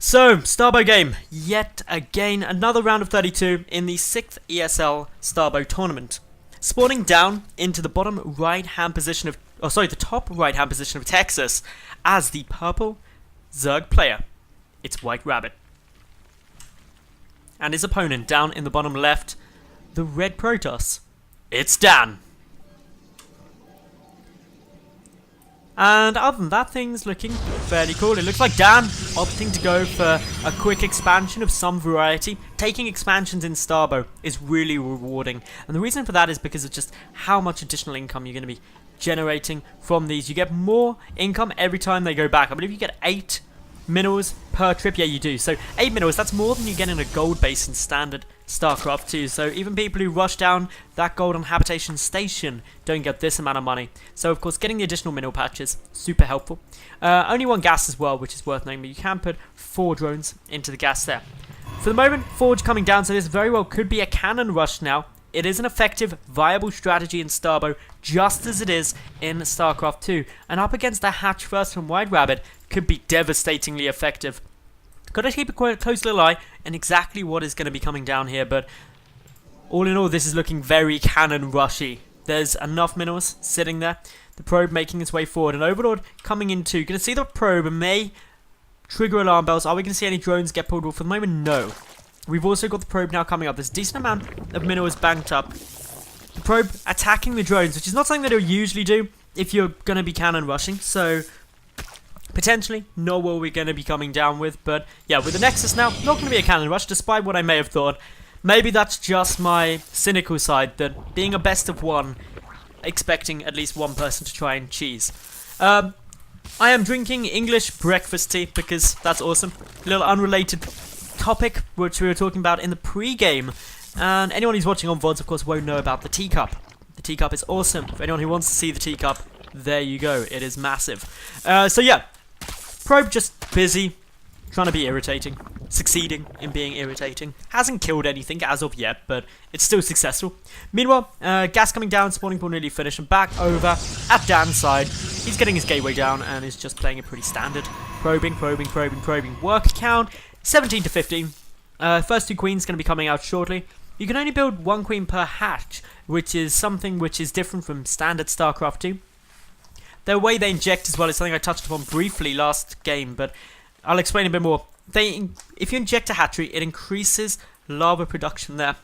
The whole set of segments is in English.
So, Starbow game, yet again another round of 32 in the 6th ESL Starbow tournament. Spawning down into the bottom right-hand position of, the top right-hand position of Texas as the purple Zerg player. It's WhiteRabbit. And his opponent down in the bottom left, the red Protoss. It's Dan. And other than that, things looking fairly cool. It looks like Dan opting to go for a quick expansion of some variety. Taking expansions in Starbow is really rewarding. And the reason for that is because of just how much additional income you're going to be generating from these. You get more income every time they go back. I believe you get 8 minerals per trip. Yeah, you do. So 8 minerals, that's more than you get in a gold base in standard StarCraft 2. So even people who rush down that golden habitation station don't get this amount of money. So of course getting the additional mineral patches, super helpful. Only 1 gas as well, which is worth knowing, but you can put 4 drones into the gas there. For the moment, Forge coming down, so this very well could be a cannon rush now. It is an effective, viable strategy in Starbow, just as it is in StarCraft 2. And up against the hatch first from WhiteRabbit could be devastatingly effective. Got to keep a close little eye on exactly what is going to be coming down here, but all in all, this is looking very cannon rushy. There's enough minerals sitting there. The probe making its way forward, and Overlord coming in too. Going to see the probe and may trigger alarm bells. Are we going to see any drones get pulled off? For the moment, no. We've also got the probe now coming up. There's a decent amount of minerals banked up. The probe attacking the drones, which is not something that it'll usually do if you're going to be cannon rushing. So potentially not what we're going to be coming down with. But yeah, with the Nexus now, not going to be a cannon rush, despite what I may have thought. Maybe that's just my cynical side, that being a best of one, expecting at least one person to try and cheese. I am drinking English breakfast tea because that's awesome. A little unrelated topic which we were talking about in the pre-game, and anyone who's watching on VODs of course won't know about the teacup. The teacup is awesome. For anyone who wants to see the teacup, there you go, it is massive. So yeah, probe just busy trying to be irritating, succeeding in being irritating. Hasn't killed anything as of yet, but it's still successful. Meanwhile, gas coming down, spawning pool nearly finished, and back over at Dan's side. He's getting his gateway down and is just playing a pretty standard probing. Work count 17 to 15. First 2 queens going to be coming out shortly. You can only build 1 queen per hatch, which is something which is different from standard StarCraft 2. The way they inject as well is something I touched upon briefly last game, but I'll explain a bit more. If you inject a hatchery, it increases lava production there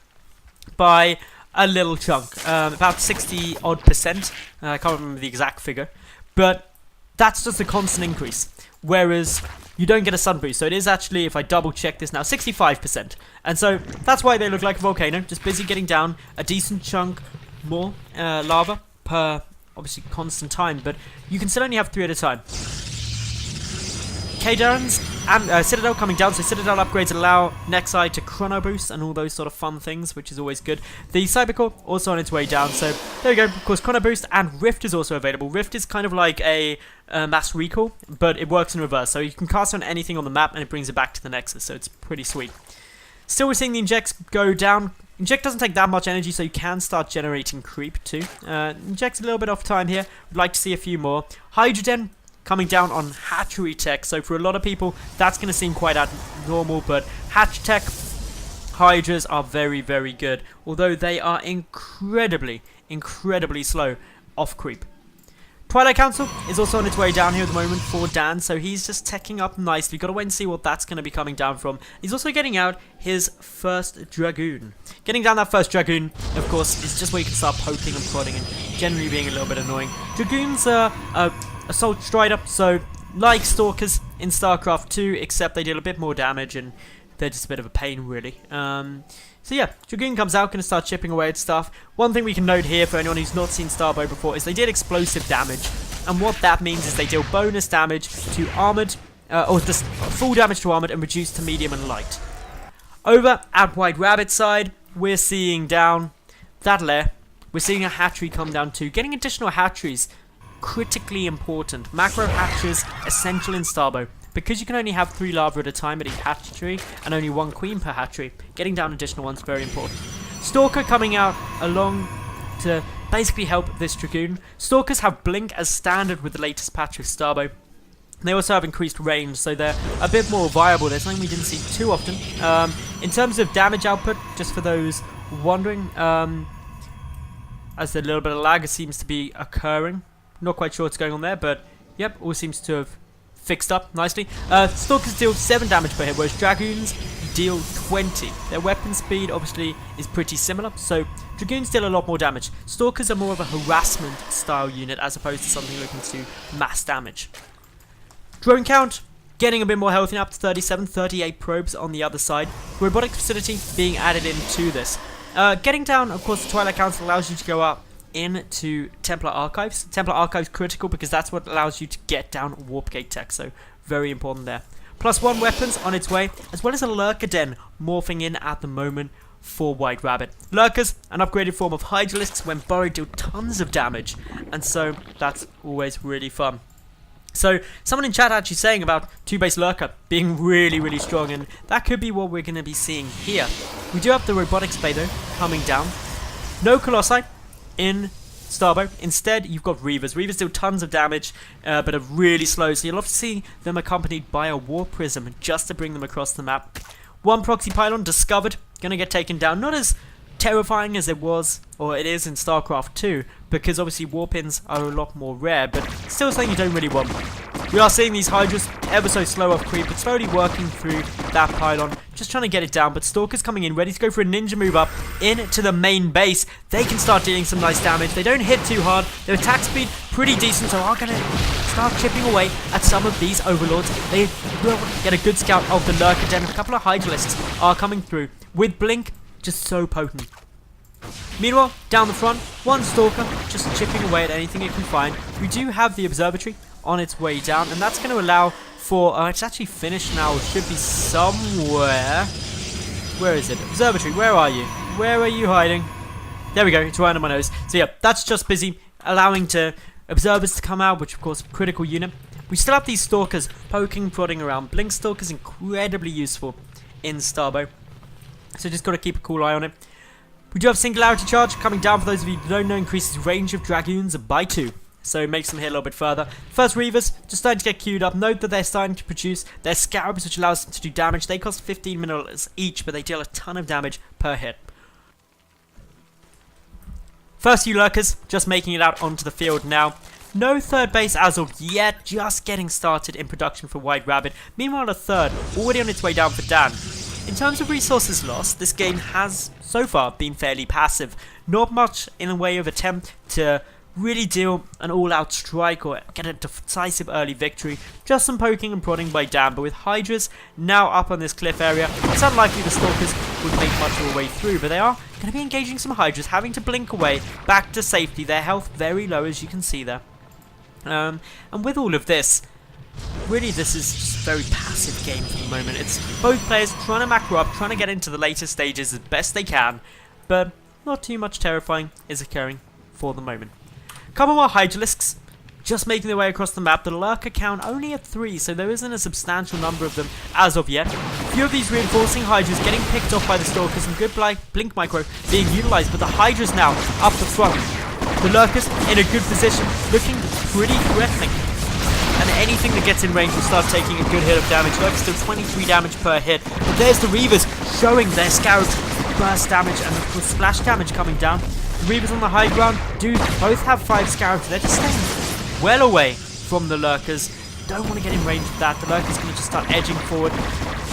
by a little chunk, about 60 odd %. I can't remember the exact figure, but that's just a constant increase. Whereas you don't get a sun boost, so it is actually, if I double check this now, 65%. And so that's why they look like a volcano, just busy getting down a decent chunk more lava per, obviously, constant time, but you can still only have 3 at a time. K-Darans and Citadel coming down, so Citadel upgrades allow Nexi to chrono boost and all those sort of fun things, which is always good. The Cybercore also on its way down, so there we go. Of course, chrono boost and Rift is also available. Rift is kind of like a mass recall, but it works in reverse, so you can cast on anything on the map and it brings it back to the Nexus, so it's pretty sweet. Still, we're seeing the injects go down. Inject doesn't take that much energy, so you can start generating creep too. Inject's a little bit off time here. Would like to see a few more. Hydrogen coming down on hatchery tech, so for a lot of people that's going to seem quite abnormal, but hatch tech hydras are very, very good, although they are incredibly slow off creep. Twilight Council is also on its way down here at the moment for Dan, so he's just teching up nicely. Got to wait and see what that's going to be coming down from. He's also getting out his first Dragoon. Getting down that first Dragoon, of course, is just where you can start poking and prodding and generally being a little bit annoying. Dragoons are Assault Strider, so like Stalkers in StarCraft 2, except they deal a bit more damage and they're just a bit of a pain, really. So yeah, Dragoon comes out, going to start chipping away at stuff. One thing we can note here for anyone who's not seen Starbow before is they did explosive damage, and what that means is they deal bonus damage to armored, or just full damage to armored and reduced to medium and light. Over at WhiteRabbit's side, we're seeing down that lair. We're seeing a hatchery come down too. Getting additional hatcheries, critically important. Macro hatches, essential in Starbow. Because you can only have 3 larvae at a time at each hatchery, and only 1 queen per hatchery, getting down additional ones is very important. Stalker coming out along to basically help this Dragoon. Stalkers have Blink as standard with the latest patch of Starbow. They also have increased range, so they're a bit more viable. There's something we didn't see too often. In terms of damage output, just for those wondering, as a little bit of lag seems to be occurring. Not quite sure what's going on there, but yep, all seems to have fixed up nicely. Stalkers deal 7 damage per hit, whereas Dragoons deal 20. Their weapon speed obviously is pretty similar, so Dragoons deal a lot more damage. Stalkers are more of a harassment style unit as opposed to something looking to do mass damage. Drone count, getting a bit more healthy, up to 37, 38 probes on the other side. Robotic facility being added into this. Getting down, of course, the Twilight Council allows you to go up into Templar Archives. Templar Archives critical because that's what allows you to get down Warp Gate tech, so very important there. +1 weapons on its way, as well as a Lurker Den morphing in at the moment for WhiteRabbit. Lurkers, an upgraded form of Hydralisks when burrowed, deal tons of damage, and so that's always really fun. So, someone in chat actually saying about 2-base Lurker being really strong, and that could be what we're going to be seeing here. We do have the Robotics Bay though, coming down. No Colossi in Starbow. Instead, you've got Reavers. Reavers do tons of damage, but are really slow, so you'll often see them accompanied by a War Prism just to bring them across the map. 1 Proxy Pylon discovered, gonna get taken down. Not as terrifying as it was, or it is in StarCraft 2, because obviously Warpins are a lot more rare, but still something you don't really want. We are seeing these Hydras ever so slow off creep, but slowly working through that pylon, just trying to get it down. But Stalkers coming in, ready to go for a ninja move up into the main base. They can start dealing some nice damage. They don't hit too hard. Their attack speed pretty decent, so are going to start chipping away at some of these overlords. They will get a good scout of the Lurker Den. A couple of Hydralisks are coming through with Blink, just so potent. Meanwhile, down the front, 1 Stalker just chipping away at anything it can find. We do have the Observatory on its way down, and that's going to allow for it's actually finished now. It should be somewhere. Where is it? Observatory, where are you? Where are you hiding? There we go, it's right on my nose. So yeah, that's just busy allowing to observers to come out, which of course critical unit. We still have these Stalkers poking, prodding around. Blink Stalkers incredibly useful in Starbow, so just got to keep a cool eye on it. We do have Singularity Charge coming down, for those of you who don't know, increases range of Dragoons by 2. So it makes them hit a little bit further. First Reavers, just starting to get queued up. Note that they're starting to produce their Scarabs, which allows them to do damage. They cost 15 minerals each, but they deal a ton of damage per hit. First few Lurkers, just making it out onto the field now. No 3rd base as of yet, just getting started in production for WhiteRabbit. Meanwhile, a 3rd already on its way down for Dan. In terms of resources lost, this game has so far been fairly passive. Not much in the way of attempt to really deal an all-out strike or get a decisive early victory. Just some poking and prodding by Dan, but with Hydras now up on this cliff area, it's unlikely the Stalkers would make much of a way through, but they are going to be engaging some Hydras, having to blink away back to safety. Their health very low, as you can see there. And with all of this, really this is just a very passive game for the moment. It's both players trying to macro up, trying to get into the later stages as best they can, but not too much terrifying is occurring for the moment. Couple more Hydralisks just making their way across the map. The Lurker count only at 3, so there isn't a substantial number of them as of yet. A few of these reinforcing Hydras getting picked off by the Stalkers, and good Blink Micro being utilised, but the Hydras now up the front. The Lurkers in a good position, looking pretty threatening. And anything that gets in range will start taking a good hit of damage. Lurkers do 23 damage per hit. But there's the Reavers showing their Scarabs burst damage and of course splash damage coming down. The Reavers on the high ground do both have 5 Scarabs. They're just staying well away from the Lurkers. Don't want to get in range of that. The Lurkers going to just start edging forward.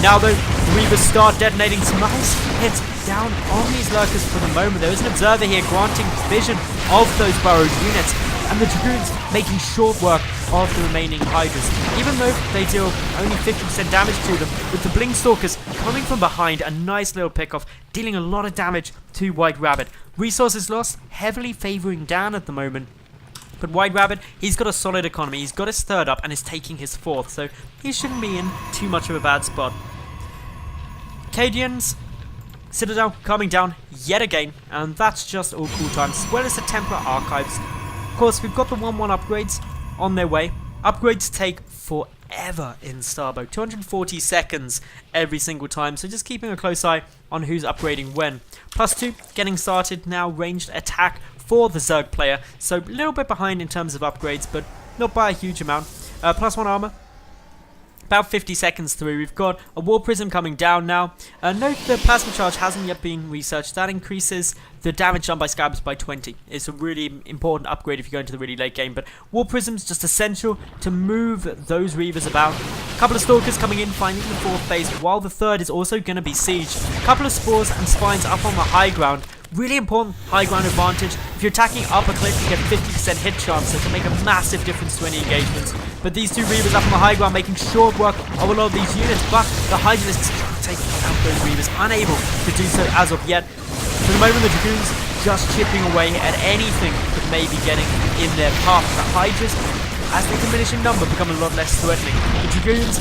Now though, the Reavers start detonating some nice hits down on these Lurkers for the moment. There is an observer here granting vision of those burrowed units, and the Dragoons making short work of the remaining Hydras. Even though they deal only 50% damage to them, with the Blink Stalkers coming from behind, a nice little pick-off, dealing a lot of damage to WhiteRabbit. Resources lost, heavily favouring Dan at the moment. But WhiteRabbit, he's got a solid economy, he's got his 3rd up and is taking his 4th, so he shouldn't be in too much of a bad spot. Cadians, Citadel coming down yet again, and that's just all cool times, as well as the Templar Archives. Of course, we've got the 1-1 upgrades on their way. Upgrades take forever in Starbow, 240 seconds every single time, so just keeping a close eye on who's upgrading when. +2 getting started now, ranged attack for the Zerg player, so a little bit behind in terms of upgrades, but not by a huge amount. +1 armor About 50 seconds through, we've got a War Prism coming down now. Note the Plasma Charge hasn't yet been researched. That increases the damage done by Scabs by 20. It's a really important upgrade if you go into the really late game. But War Prism's just essential to move those Reavers about. A couple of Stalkers coming in, finding the 4th base, while the 3rd is also going to be sieged. A couple of Spores and Spines up on the high ground. Really important high ground advantage. If you're attacking up a cliff, you get 50% hit chance, so it can make a massive difference to any engagements. But these two Reavers up on the high ground making short work of a lot of these units, but the Hydralisks taking out those Reavers, unable to do so as of yet. For the moment, the Dragoons just chipping away at anything that may be getting in their path. The Hydras, as they diminish in number, become a lot less threatening. The Dragoons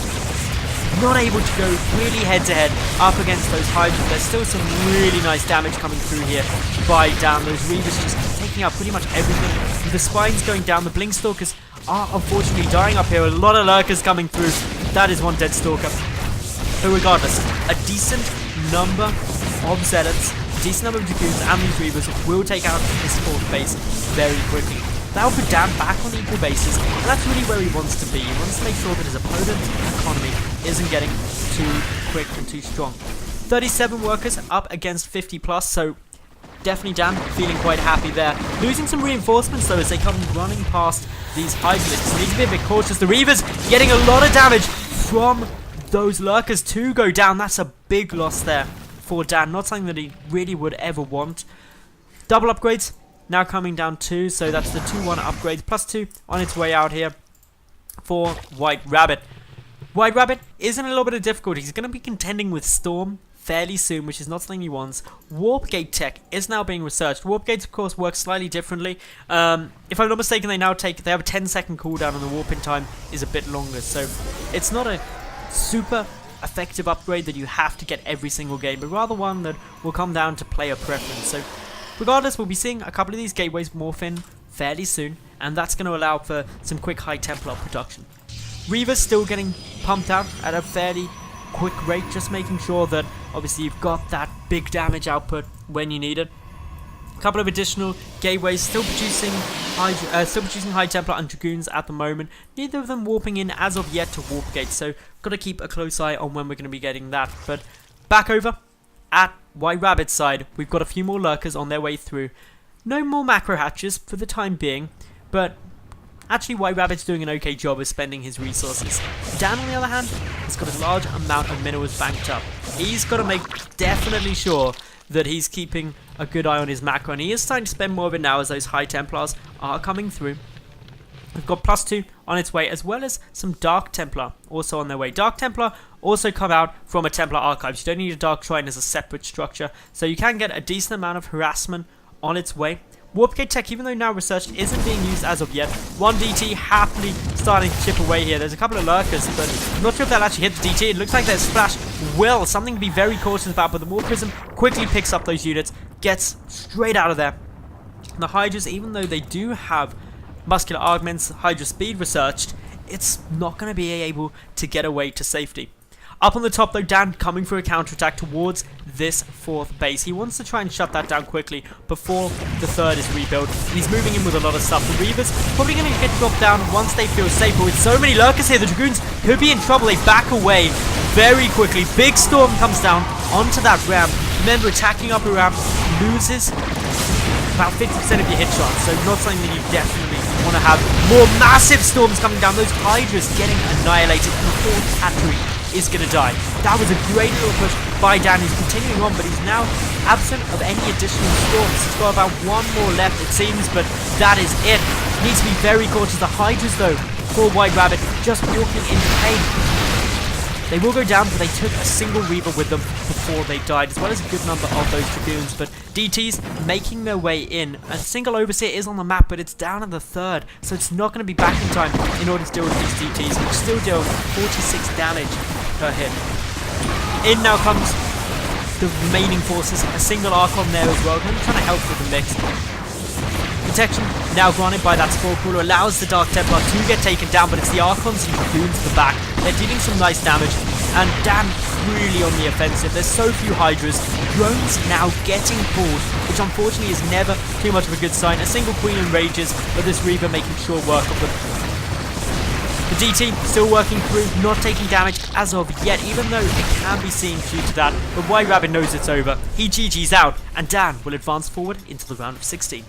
not able to go really head-to-head up against those Hydras. There's still some really nice damage coming through here by down. Those Reavers just taking out pretty much everything. With the Spines going down, the Blink Stalkers are unfortunately dying up here. A lot of Lurkers coming through. That is one dead Stalker. But regardless, a decent number of Zealots, a decent number of Dragoons and these Reavers will take out this 4th base very quickly. That will put Dan back on equal bases, and that's really where he wants to be. He wants to make sure that his opponent's economy isn't getting too quick and too strong. 37 workers up against 50 plus, so definitely Dan feeling quite happy there. Losing some reinforcements though as they come running past these Hydralisks. Need to be a bit cautious. The Reavers getting a lot of damage from those Lurkers to go down. That's a big loss there for Dan. Not something that he really would ever want. Double upgrades now coming down too, so that's the 2-1 upgrades plus 2 on its way out here for WhiteRabbit. WhiteRabbit is in a little bit of difficulty. He's going to be contending with Storm fairly soon, which is not something he wants. Warp Gate tech is now being researched. Warp Gates, of course, work slightly differently. If I'm not mistaken, they have a 10-second cooldown, and the warping time is a bit longer. So it's not a super effective upgrade that you have to get every single game, but rather one that will come down to player preference. So regardless, we'll be seeing a couple of these gateways morph in fairly soon, and that's going to allow for some quick High Templar production. Reavers still getting pumped out at a fairly quick rate, just making sure that obviously you've got that big damage output when you need it. A couple of additional gateways still producing High Templar and Dragoons at the moment. Neither of them warping in as of yet to Warp Gate, so got to keep a close eye on when we're going to be getting that. But back over at WhiteRabbit's side, we've got a few more Lurkers on their way through. No more macro hatches for the time being, but actually WhiteRabbit's doing an okay job of spending his resources. Dan, on the other hand, has got a large amount of minerals banked up. He's got to make definitely sure that he's keeping a good eye on his macro, and he is starting to spend more of it now as those High Templars are coming through. We've got plus 2 on its way, as well as some Dark Templar also on their way. Dark Templar also come out from a Templar Archives. You don't need a Dark Shrine as a separate structure, so you can get a decent amount of harassment on its way. Warp Gate tech, even though now researched, isn't being used as of yet. 1DT happily starting to chip away here. There's a couple of Lurkers, but I'm not sure if they'll actually hit the DT. It looks like their splash will. Something to be very cautious about, but the War Prism quickly picks up those units, gets straight out of there. The Hydras, even though they do have Muscular Augments, Hydra Speed researched, it's not going to be able to get away to safety. Up on the top though, Dan coming for a counterattack towards this 4th base. He wants to try and shut that down quickly before the 3rd is rebuilt. And he's moving in with a lot of stuff. The Reavers probably going to get dropped down once they feel safe. But with so many Lurkers here, the Dragoons could be in trouble. They back away very quickly. Big Storm comes down onto that ramp. Remember, attacking up a ramp loses about 50% of your hit chance. So not something that you definitely want to have. More massive storms coming down. Those Hydras getting annihilated. And the 4th hatchery is going to die. That was a great little push by Dan. He's continuing on, but he's now absent of any additional storms. He's got about 1 more left, it seems, but that is it. Needs to be very cautious. The Hydras, though, for WhiteRabbit, just walking into pain. They will go down, but they took a single Reaver with them before they died, as well as a good number of those Dragoons. But DTs making their way in. A single Overseer is on the map, but it's down in the 3rd, so it's not going to be back in time in order to deal with these DTs, which still deal 46 damage per hit. In now comes the remaining forces. A single Archon there as well, trying to help with the mix. Protection now granted by that Spore Crawler allows the Dark Templar to get taken down, but it's the Archons and Dragoons to the back. They're dealing some nice damage, and Dan really on the offensive. There's so few Hydras. Drones now getting pulled, which unfortunately is never too much of a good sign. A single Queen enrages, but this Reaver making sure work of them. The DT still working through, not taking damage as of yet, even though it can be seen due to that. But WhiteRabbit knows it's over. He GG's out, and Dan will advance forward into the round of 16.